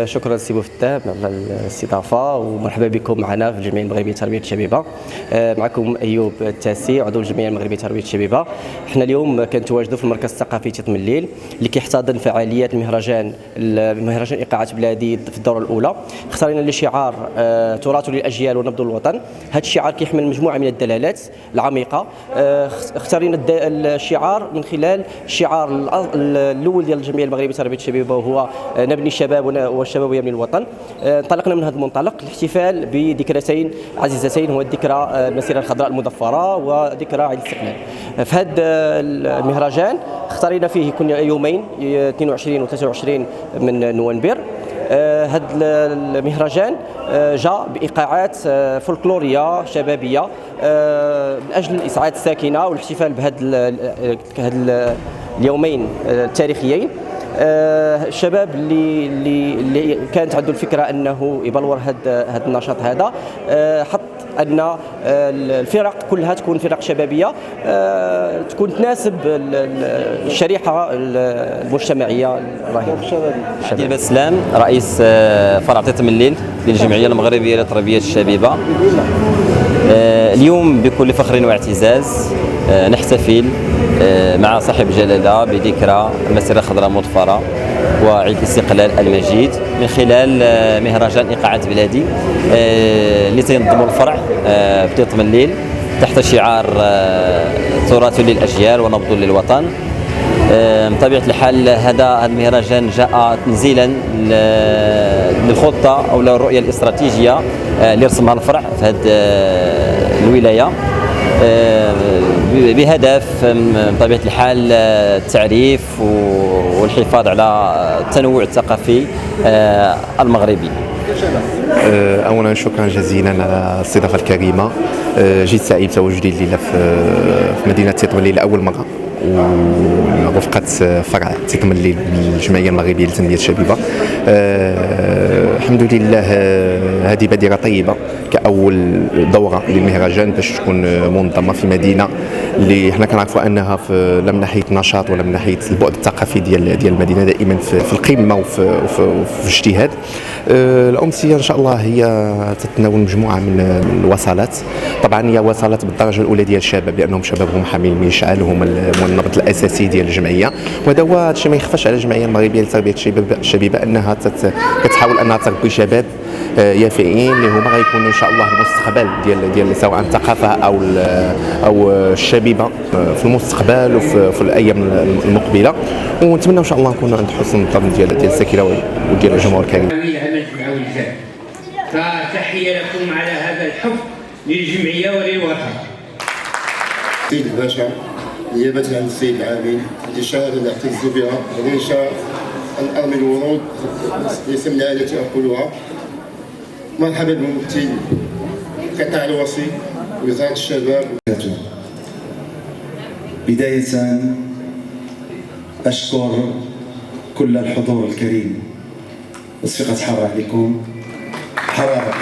شكرا سي بوفتاح على الاستضافه ومرحبا بكم معنا في الجمعيه المغربيه لتربيه الشبيبه. معكم ايوب التاسي عضو الجمعيه المغربيه لتربيه الشبيبه. احنا اليوم كنتواجدوا في المركز الثقافي تطمليل اللي كيحتضن فعاليات مهرجان ايقاعات بلادي في الدوره الاولى. اختارينا لشعار تراث للاجيال ونبض الوطن. هذا الشعار كيحمل مجموعه من الدلالات العميقه. اختارينا الشعار من خلال الشعار الاول ديال الجمعيه المغربيه لتربيه الشبيبه وهو نبني الشباب والشباب يبني الوطن. انطلقنا من هذا المنطلق الاحتفال بذكرتين عزيزتين، هو الذكرى المسيره الخضراء المظفره وذكرى عيد الاستقلال. في هذا المهرجان اختارينا فيه يكون يومين 22 و 23 من نوفمبر. هذا المهرجان جاء بايقاعات فولكلوريه شبابيه من اجل اسعاد الساكنه والاحتفال بهذا اليومين التاريخيين. الشباب اللي كانت عنده الفكره انه يبلور هذا النشاط هذا، حط ان الفرق كلها تكون فرق شبابيه تكون تناسب الشريحه المجتمعيه الراهنه. عبد السلام رئيس فرع تطمليل للجمعيه المغربيه لتربيه الشبيبه. اليوم بكل فخر واعتزاز نحتفل مع صاحب الجلاله بذكرى المسيره الخضراء المظفره وعيد الاستقلال المجيد من خلال مهرجان ايقاعات بلادي اللي تينظموا الفرع بتطمليل تحت شعار تراث للاجيال ونبض للوطن. بطبيعه الحال هذا المهرجان جاء تنزيلا للخطه او للرؤيه الاستراتيجيه اللي رسمها الفرع في هذه الولايه بهدف بطبيعه الحال التعريف والحفاظ على التنوع الثقافي المغربي. اولا شكرا جزيلا على الاستضافه الكريمه. جيت سعيد بتواجدي الليله في مدينه تطمليل لاول مره ورفقة فرع تطمليل من الجمعية المغربية لتنمية الشبيبة. الحمد لله هذه بادرة طيبة كأول دورة للمهرجان باش تكون منظمة في مدينة اللي حنا كنعرفوا أنها لا من ناحية نشاط ولا من ناحية البعد الثقافي ديال المدينة دائما في القمة وفي الاجتهاد. الأمسية إن شاء الله هي تتناول مجموعة من الوصلات. طبعا هي وصلات بالدرجة الأولى ديال الشباب لأنهم شبابهم حامل مشعل وهم النبض الاساسي ديال الجمعيه، وهذا هو الشيء ما يخفاش على الجمعيه المغربيه لتربيه الشبيبه انها كتحاول انها تربي شباب يافعين اللي هما غيكونوا ان شاء الله المستقبل ديال سواء الثقافه او الشبيبه في المستقبل وفي الايام المقبله. ونتمنى ان شاء الله نكونوا عند حسن الظن ديال الساكنه وديال الجمهور الكريم. فتحيه لكم على هذا الحب للجمعيه وللوطن. سيد الباشا نيابة عن السيد العامل هذه شهادة نعتز بها وليس أن أرمي الورود لاسم العائلة أقولها. مرحبا بممثل قطاع الوصي وزارة الشباب. بداية أشكر كل الحضور الكريم. الثقة حارة عليكم، حرارة